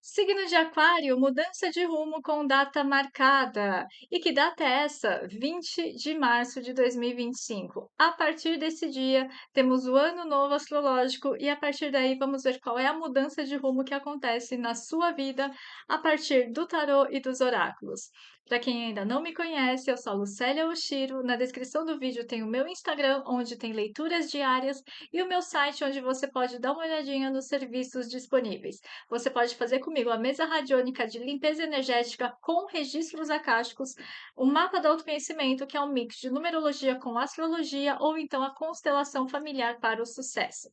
Signo de Aquário, mudança de rumo com data marcada. E que data é essa? 20 de março de 2025. A partir desse dia, temos o ano novo astrológico e a partir daí vamos ver qual é a mudança de rumo que acontece na sua vida a partir do tarô e dos oráculos. Para quem ainda não me conhece, eu sou a Lucélia Oshiro. Na descrição do vídeo tem o meu Instagram, onde tem leituras diárias, e o meu site, onde você pode dar uma olhadinha nos serviços disponíveis. Você pode fazer comigo a mesa radiônica de limpeza energética com registros acásticos, o mapa do autoconhecimento, que é um mix de numerologia com astrologia, ou então a constelação familiar para o sucesso.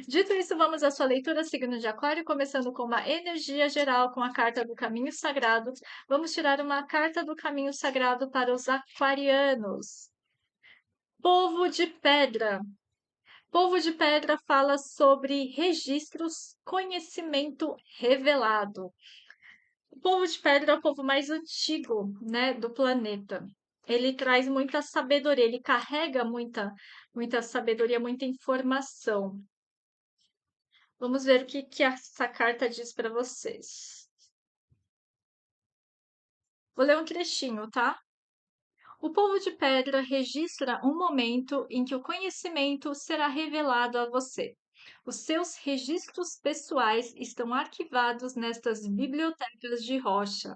Dito isso, vamos à sua leitura signo de Aquário, começando com uma energia geral com a carta do Caminho Sagrado. Vamos tirar uma carta do Caminho Sagrado para os aquarianos. Povo de Pedra. Povo de Pedra fala sobre registros, conhecimento revelado. O povo de Pedra é o povo mais antigo, né, do planeta. Ele traz muita sabedoria, ele carrega muita sabedoria, muita informação. Vamos ver o que essa carta diz para vocês. Vou ler um trechinho, tá? O povo de pedra registra um momento em que o conhecimento será revelado a você. Os seus registros pessoais estão arquivados nestas bibliotecas de rocha.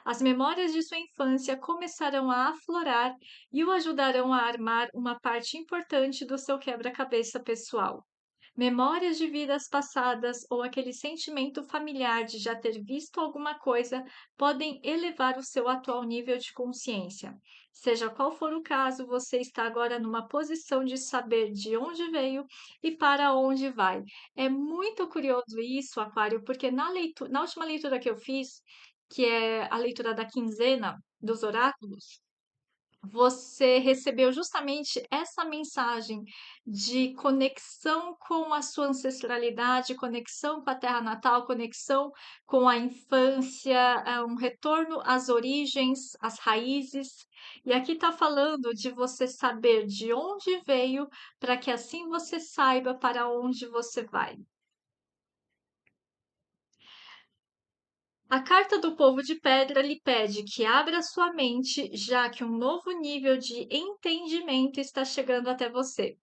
As memórias de sua infância começarão a aflorar e o ajudarão a armar uma parte importante do seu quebra-cabeça pessoal. Memórias de vidas passadas ou aquele sentimento familiar de já ter visto alguma coisa podem elevar o seu atual nível de consciência. Seja qual for o caso, você está agora numa posição de saber de onde veio e para onde vai. É muito curioso isso, Aquário, porque na última leitura que eu fiz, que é a leitura da quinzena dos oráculos, você recebeu justamente essa mensagem de conexão com a sua ancestralidade, conexão com a terra natal, conexão com a infância, um retorno às origens, às raízes. E aqui está falando de você saber de onde veio, para que assim você saiba para onde você vai. A carta do povo de pedra lhe pede que abra sua mente, já que um novo nível de entendimento está chegando até você.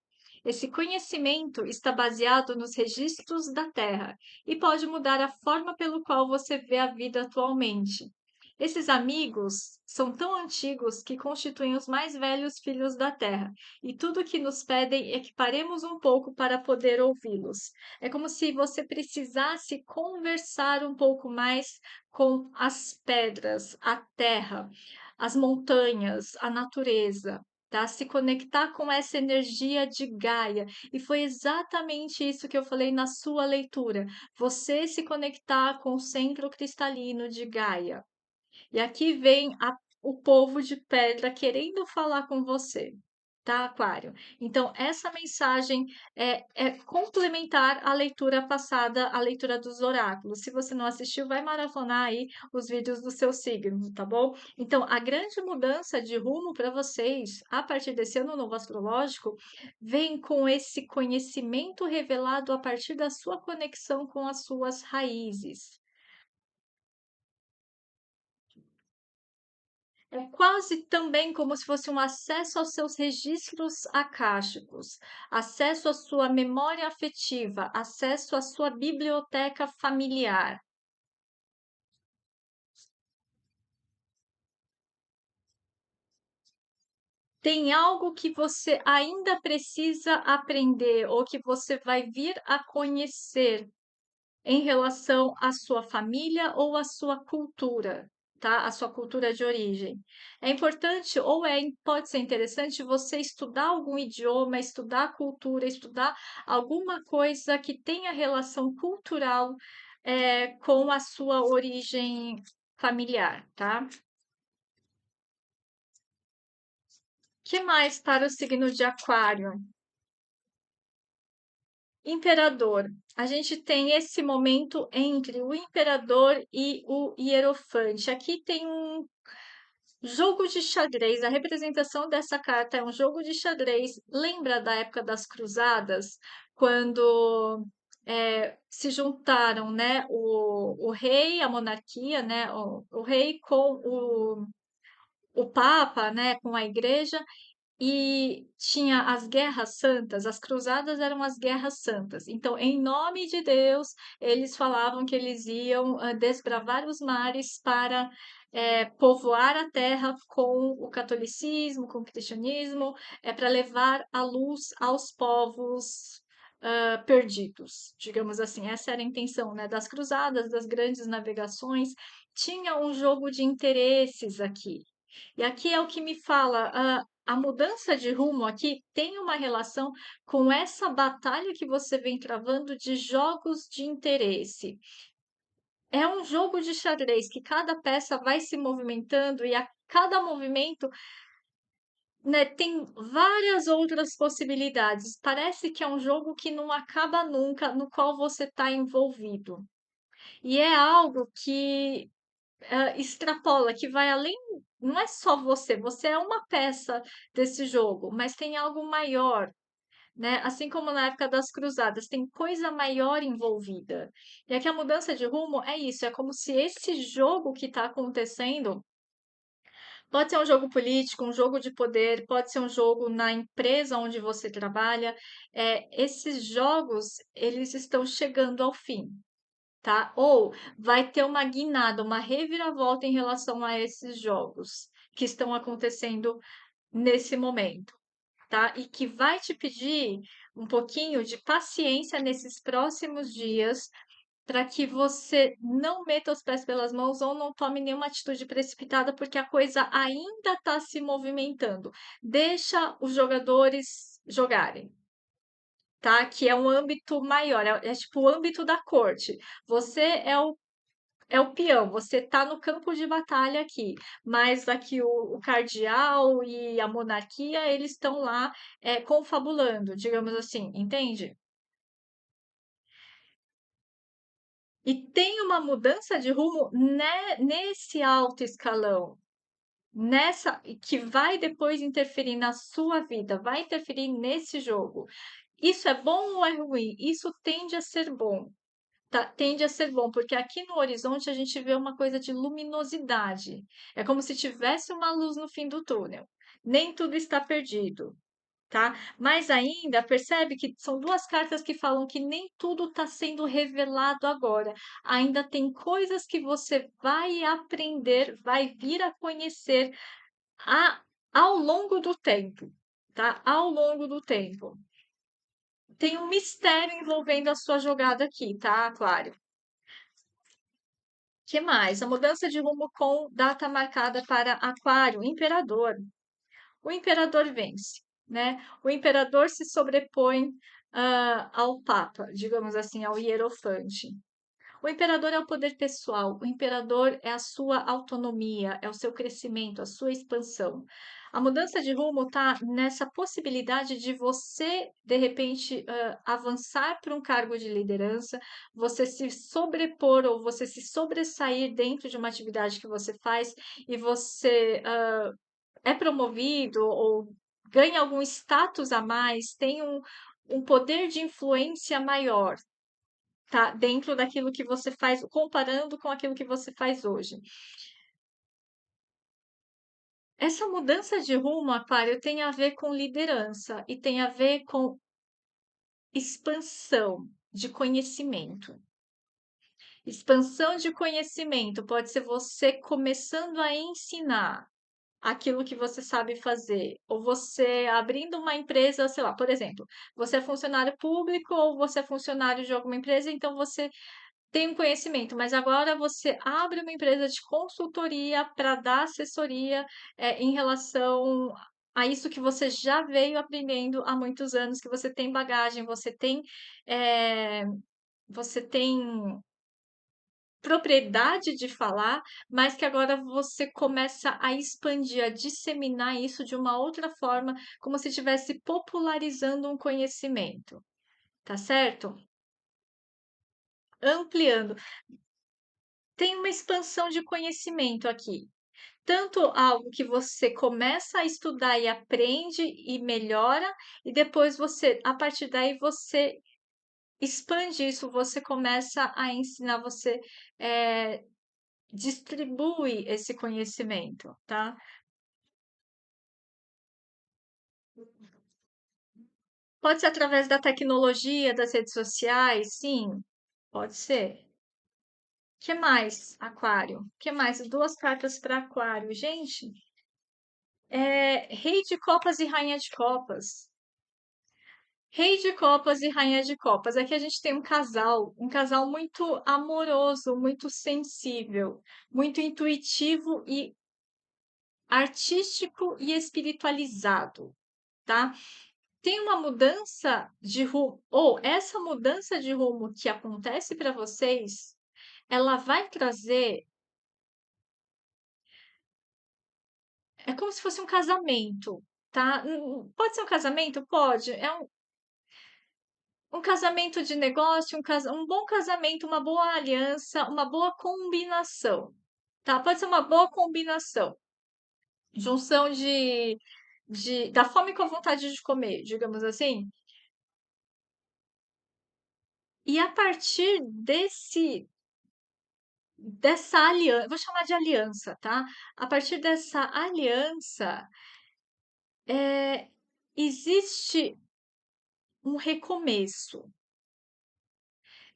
Esse conhecimento está baseado nos registros da Terra e pode mudar a forma pelo qual você vê a vida atualmente. Esses amigos são tão antigos que constituem os mais velhos filhos da Terra, e tudo que nos pedem é que paremos um pouco para poder ouvi-los. É como se você precisasse conversar um pouco mais com as pedras, a terra, as montanhas, a natureza, tá? Se conectar com essa energia de Gaia. E foi exatamente isso que eu falei na sua leitura. Você se conectar com o centro cristalino de Gaia. E aqui vem o povo de pedra querendo falar com você, tá, Aquário? Então, essa mensagem é complementar à leitura passada, à leitura dos oráculos. Se você não assistiu, vai maratonar aí os vídeos do seu signo, tá bom? Então, a grande mudança de rumo para vocês, a partir desse ano novo astrológico, vem com esse conhecimento revelado a partir da sua conexão com as suas raízes. É quase também como se fosse um acesso aos seus registros acásticos, acesso à sua memória afetiva, acesso à sua biblioteca familiar. Tem algo que você ainda precisa aprender ou que você vai vir a conhecer em relação à sua família ou à sua cultura, tá? A sua cultura de origem. É importante ou pode ser interessante você estudar algum idioma, estudar cultura, estudar alguma coisa que tenha relação cultural, com a sua origem familiar, tá? Que mais para o signo de Aquário? Imperador. A gente tem esse momento entre o imperador e o hierofante. Aqui tem um jogo de xadrez. A representação dessa carta é um jogo de xadrez. Lembra da época das cruzadas, quando se juntaram, né, o rei, a monarquia, né, o rei com o Papa, né, com a igreja, e tinha as guerras santas, as cruzadas eram as guerras santas. Então, em nome de Deus, eles falavam que eles iam desbravar os mares para povoar a terra com o catolicismo, com o cristianismo, para levar a luz aos povos perdidos, digamos assim. Essa era a intenção, né, das cruzadas, das grandes navegações. Tinha um jogo de interesses aqui. E aqui é o que me fala, a mudança de rumo aqui tem uma relação com essa batalha que você vem travando de jogos de interesse. É um jogo de xadrez que cada peça vai se movimentando e a cada movimento, né, tem várias outras possibilidades. Parece que é um jogo que não acaba nunca, no qual você está envolvido. E é algo que extrapola, que vai além, não é só você, você é uma peça desse jogo, mas tem algo maior, né? Assim como na época das cruzadas, tem coisa maior envolvida. E aqui a mudança de rumo é isso, é como se esse jogo que está acontecendo pode ser um jogo político, um jogo de poder, pode ser um jogo na empresa onde você trabalha. Esses jogos, eles estão chegando ao fim, tá? Ou vai ter uma guinada, uma reviravolta em relação a esses jogos que estão acontecendo nesse momento, tá? E que vai te pedir um pouquinho de paciência nesses próximos dias para que você não meta os pés pelas mãos ou não tome nenhuma atitude precipitada, porque a coisa ainda está se movimentando. Deixa os jogadores jogarem, tá? Que é um âmbito maior, é tipo o âmbito da corte. Você é o peão, você tá no campo de batalha aqui, mas aqui o cardeal e a monarquia, eles estão lá confabulando, digamos assim, entende? E tem uma mudança de rumo nesse alto escalão, nessa que vai depois interferir na sua vida, vai interferir nesse jogo. Isso é bom ou é ruim? Isso tende a ser bom. Tende a ser bom, porque aqui no horizonte a gente vê uma coisa de luminosidade. É como se tivesse uma luz no fim do túnel. Nem tudo está perdido, tá? Mas ainda percebe que são duas cartas que falam que nem tudo está sendo revelado agora. Ainda tem coisas que você vai aprender, vai vir a conhecer a- ao longo do tempo, tá? Ao longo do tempo. Tem um mistério envolvendo a sua jogada aqui, tá, Aquário? Que mais? A mudança de rumo com data marcada para Aquário, Imperador. O Imperador vence, né? O Imperador se sobrepõe ao Papa, digamos assim, ao Hierofante. O imperador é o poder pessoal, o imperador é a sua autonomia, é o seu crescimento, a sua expansão. A mudança de rumo está nessa possibilidade de você, de repente, avançar para um cargo de liderança, você se sobrepor ou você se sobressair dentro de uma atividade que você faz e você é promovido ou ganha algum status a mais, tem um poder de influência maior, tá? Dentro daquilo que você faz, comparando com aquilo que você faz hoje. Essa mudança de rumo, Aquário, tem a ver com liderança e tem a ver com expansão de conhecimento. Expansão de conhecimento pode ser você começando a ensinar aquilo que você sabe fazer, ou você abrindo uma empresa, sei lá, por exemplo, você é funcionário público ou você é funcionário de alguma empresa, então você tem um conhecimento, mas agora você abre uma empresa de consultoria para dar assessoria em relação a isso que você já veio aprendendo há muitos anos, que você tem bagagem, eh, você tem propriedade de falar, mas que agora você começa a expandir, a disseminar isso de uma outra forma, como se estivesse popularizando um conhecimento, tá certo? Ampliando. Tem uma expansão de conhecimento aqui. Tanto algo que você começa a estudar e aprende e melhora, e depois você, a partir daí, você expande isso, você começa a ensinar, você, eh, distribui esse conhecimento, tá. Pode ser através da tecnologia, das redes sociais, sim, pode ser. Que mais, aquário? Que mais? 2 cartas para aquário. Gente, rei de copas e rainha de copas. Rei de copas e rainha de copas. Aqui a gente tem um casal muito amoroso, muito sensível, muito intuitivo e artístico e espiritualizado, tá? Tem uma mudança de rumo, ou essa mudança de rumo que acontece para vocês, ela vai trazer, é como se fosse um casamento, tá? Pode ser um casamento? Pode. Um casamento de negócio, um bom casamento, uma boa aliança, uma boa combinação, tá? Pode ser uma boa combinação, junção da fome com a vontade de comer, digamos assim. E a partir dessa aliança, vou chamar de aliança, tá? A partir dessa aliança, existe um recomeço.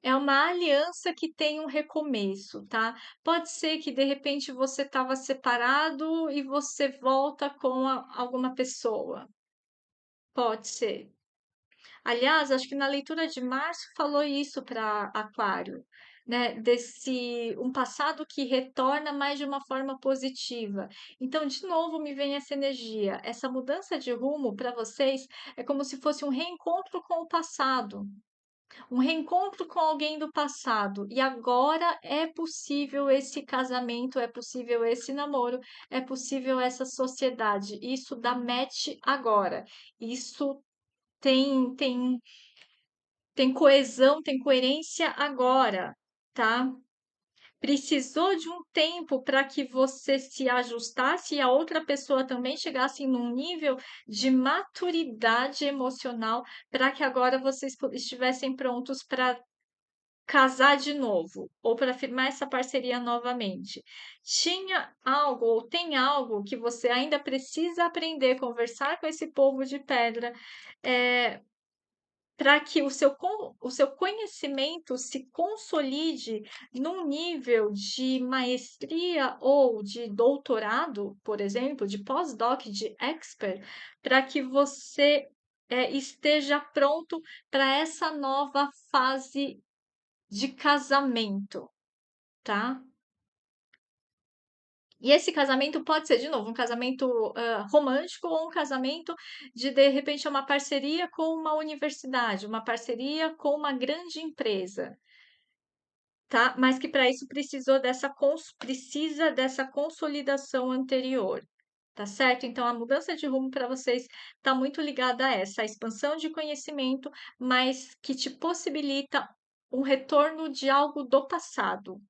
É uma aliança que tem um recomeço, tá? Pode ser que de repente você estava separado e você volta com alguma pessoa. Pode ser. Aliás, acho que na leitura de março falou isso para Aquário, né? Desse um passado que retorna mais de uma forma positiva. Então, de novo, me vem essa energia. Essa mudança de rumo para vocês é como se fosse um reencontro com o passado. Um reencontro com alguém do passado. E agora é possível esse casamento, é possível esse namoro, é possível essa sociedade. Isso dá match agora. Isso tem coesão, tem coerência agora, tá? Precisou de um tempo para que você se ajustasse e a outra pessoa também chegasse num nível de maturidade emocional para que agora vocês estivessem prontos para casar de novo ou para firmar essa parceria novamente. Tinha algo ou tem algo que você ainda precisa aprender, conversar com esse povo de pedra, eh, para que o seu conhecimento se consolide num nível de maestria ou de doutorado, por exemplo, de pós-doc, de expert, para que você esteja pronto para essa nova fase de casamento, tá? E esse casamento pode ser, de novo, um casamento romântico ou um casamento de repente, é uma parceria com uma universidade, uma parceria com uma grande empresa, tá? Mas que para isso precisa dessa consolidação anterior, tá certo? Então, a mudança de rumo para vocês está muito ligada a essa, a expansão de conhecimento, mas que te possibilita um retorno de algo do passado.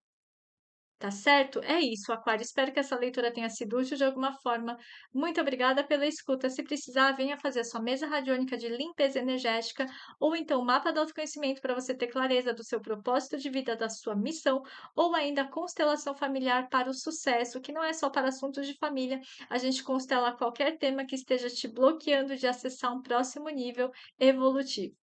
Tá certo? É isso, Aquário. Espero que essa leitura tenha sido útil de alguma forma. Muito obrigada pela escuta. Se precisar, venha fazer a sua mesa radiônica de limpeza energética ou então o mapa do autoconhecimento para você ter clareza do seu propósito de vida, da sua missão, ou ainda a constelação familiar para o sucesso, que não é só para assuntos de família. A gente constela qualquer tema que esteja te bloqueando de acessar um próximo nível evolutivo.